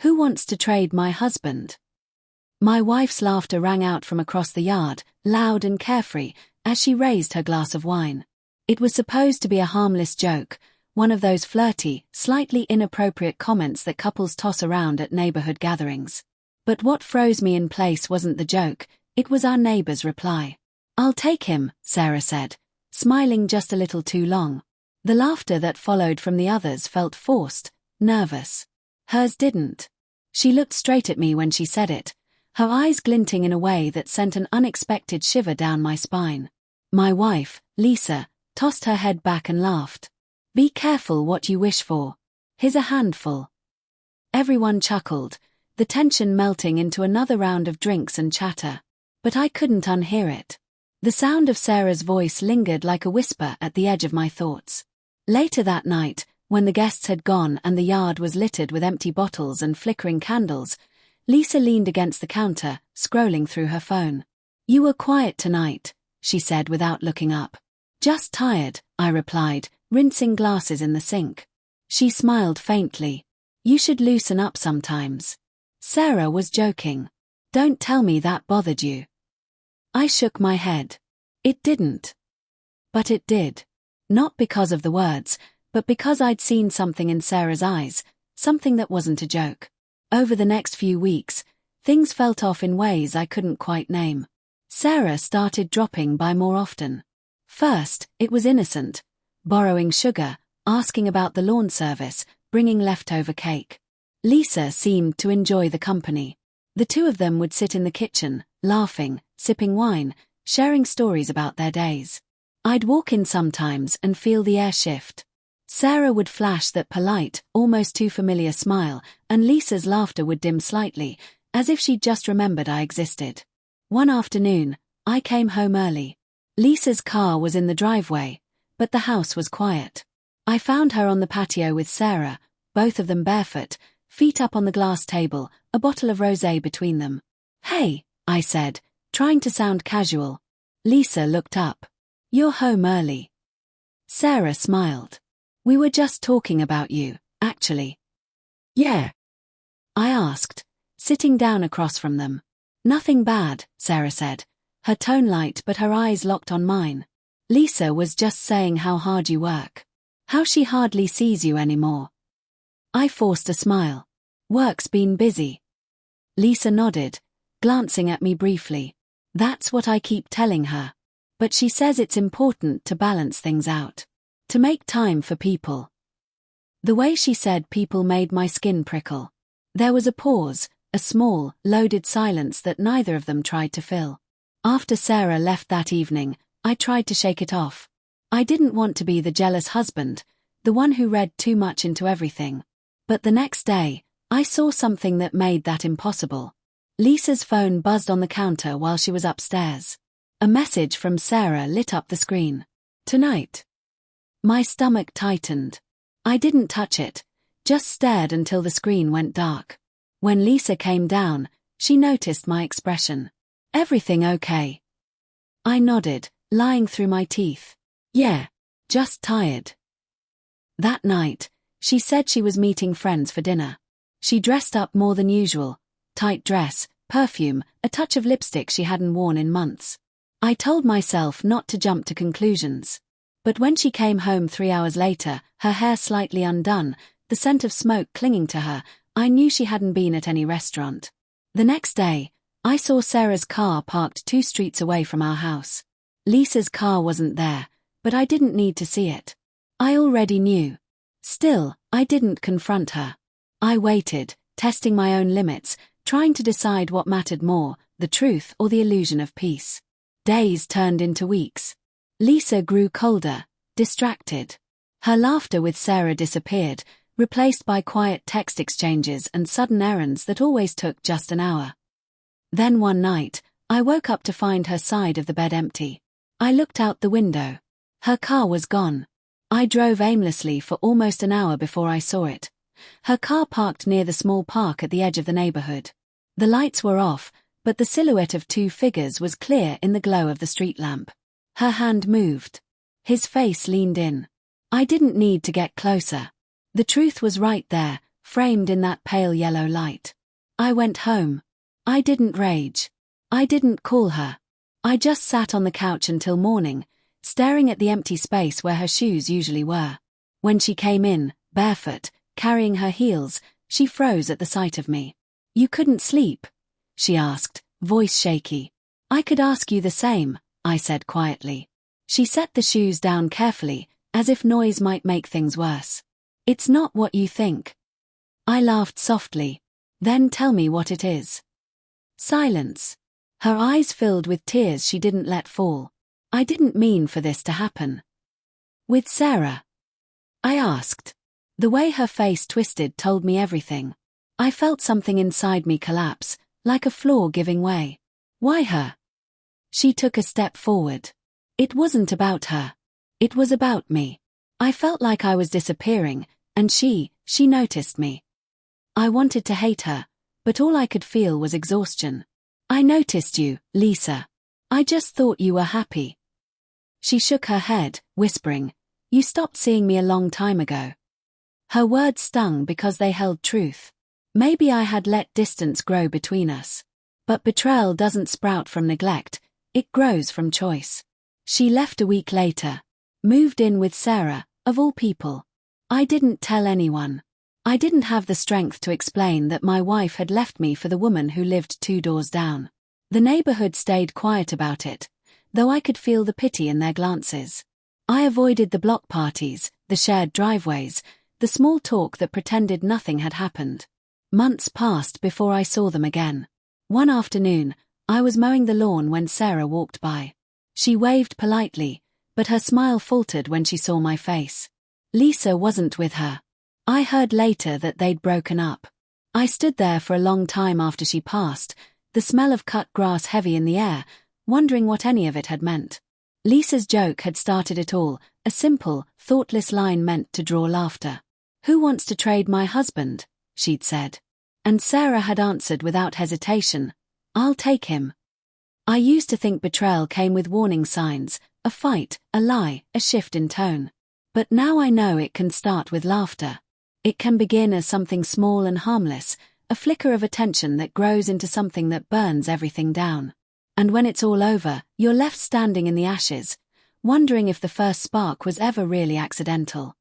Who wants to trade my husband? My wife's laughter rang out from across the yard, loud and carefree, as she raised her glass of wine. It was supposed to be a harmless joke, one of those flirty, slightly inappropriate comments that couples toss around at neighborhood gatherings. But what froze me in place wasn't the joke, it was our neighbor's reply. "I'll take him," Sarah said, smiling just a little too long. The laughter that followed from the others felt forced, nervous. Hers didn't. She looked straight at me when she said it, her eyes glinting in a way that sent an unexpected shiver down my spine. My wife, Lisa, tossed her head back and laughed. "Be careful what you wish for. Here's a handful." Everyone chuckled, the tension melting into another round of drinks and chatter. But I couldn't unhear it. The sound of Sarah's voice lingered like a whisper at the edge of my thoughts. Later that night, when the guests had gone and the yard was littered with empty bottles and flickering candles, Lisa leaned against the counter, scrolling through her phone. "You were quiet tonight," she said without looking up. "Just tired," I replied, rinsing glasses in the sink. She smiled faintly. "You should loosen up sometimes." Sarah was joking. "Don't tell me that bothered you." I shook my head. It didn't. But it did. Not because of the words, but because I'd seen something in Sarah's eyes, something that wasn't a joke. Over the next few weeks, things felt off in ways I couldn't quite name. Sarah started dropping by more often. First, it was innocent, borrowing sugar, asking about the lawn service, bringing leftover cake. Lisa seemed to enjoy the company. The two of them would sit in the kitchen, laughing, sipping wine, sharing stories about their days. I'd walk in sometimes and feel the air shift. Sarah would flash that polite, almost too familiar smile, and Lisa's laughter would dim slightly, as if she'd just remembered I existed. One afternoon, I came home early. Lisa's car was in the driveway, but the house was quiet. I found her on the patio with Sarah, both of them barefoot, feet up on the glass table, a bottle of rosé between them. "Hey," I said, trying to sound casual. Lisa looked up. "You're home early." Sarah smiled. "We were just talking about you, actually." "Yeah?" I asked, sitting down across from them. "Nothing bad," Sarah said, her tone light but her eyes locked on mine. "Lisa was just saying how hard you work. How she hardly sees you anymore." I forced a smile. "Work's been busy." Lisa nodded, glancing at me briefly. "That's what I keep telling her. But she says it's important to balance things out. To make time for people." The way she said people made my skin prickle. There was a pause, a small, loaded silence that neither of them tried to fill. After Sarah left that evening, I tried to shake it off. I didn't want to be the jealous husband, the one who read too much into everything. But the next day, I saw something that made that impossible. Lisa's phone buzzed on the counter while she was upstairs. A message from Sarah lit up the screen. "Tonight." My stomach tightened. I didn't touch it, just stared until the screen went dark. When Lisa came down, she noticed my expression. "Everything okay?" I nodded, lying through my teeth. "Yeah, just tired." That night, she said she was meeting friends for dinner. She dressed up more than usual, tight dress, perfume, a touch of lipstick she hadn't worn in months. I told myself not to jump to conclusions. But when she came home 3 hours later, her hair slightly undone, the scent of smoke clinging to her, I knew she hadn't been at any restaurant. The next day, I saw Sarah's car parked 2 streets away from our house. Lisa's car wasn't there, but I didn't need to see it. I already knew. Still, I didn't confront her. I waited, testing my own limits, trying to decide what mattered more, the truth or the illusion of peace. Days turned into weeks. Lisa grew colder, distracted. Her laughter with Sarah disappeared, replaced by quiet text exchanges and sudden errands that always took just an hour. Then one night, I woke up to find her side of the bed empty. I looked out the window. Her car was gone. I drove aimlessly for almost an hour before I saw it. Her car parked near the small park at the edge of the neighborhood. The lights were off, but the silhouette of 2 figures was clear in the glow of the street lamp. Her hand moved. His face leaned in. I didn't need to get closer. The truth was right there, framed in that pale yellow light. I went home. I didn't rage. I didn't call her. I just sat on the couch until morning, staring at the empty space where her shoes usually were. When she came in, barefoot, carrying her heels, she froze at the sight of me. "You couldn't sleep?" she asked, voice shaky. "I could ask you the same," I said quietly. She set the shoes down carefully, as if noise might make things worse. "It's not what you think." I laughed softly. "Then tell me what it is." Silence. Her eyes filled with tears she didn't let fall. "I didn't mean for this to happen." "With Sarah?" I asked. The way her face twisted told me everything. I felt something inside me collapse, like a floor giving way. "Why her?" She took a step forward. "It wasn't about her. It was about me. I felt like I was disappearing, and she noticed me. I wanted to hate her, but all I could feel was exhaustion. I noticed you, Lisa. I just thought you were happy." She shook her head, whispering, "You stopped seeing me a long time ago." Her words stung because they held truth. Maybe I had let distance grow between us. But betrayal doesn't sprout from neglect, it grows from choice. She left a week later. Moved in with Sarah, of all people. I didn't tell anyone. I didn't have the strength to explain that my wife had left me for the woman who lived 2 doors down. The neighborhood stayed quiet about it, though I could feel the pity in their glances. I avoided the block parties, the shared driveways, the small talk that pretended nothing had happened. Months passed before I saw them again. One afternoon, I was mowing the lawn when Sarah walked by. She waved politely, but her smile faltered when she saw my face. Lisa wasn't with her. I heard later that they'd broken up. I stood there for a long time after she passed, the smell of cut grass heavy in the air, wondering what any of it had meant. Lisa's joke had started it all, a simple, thoughtless line meant to draw laughter. "Who wants to trade my husband?" she'd said. And Sarah had answered without hesitation, "I'll take him." I used to think betrayal came with warning signs, a fight, a lie, a shift in tone. But now I know it can start with laughter. It can begin as something small and harmless, a flicker of attention that grows into something that burns everything down. And when it's all over, you're left standing in the ashes, wondering if the first spark was ever really accidental.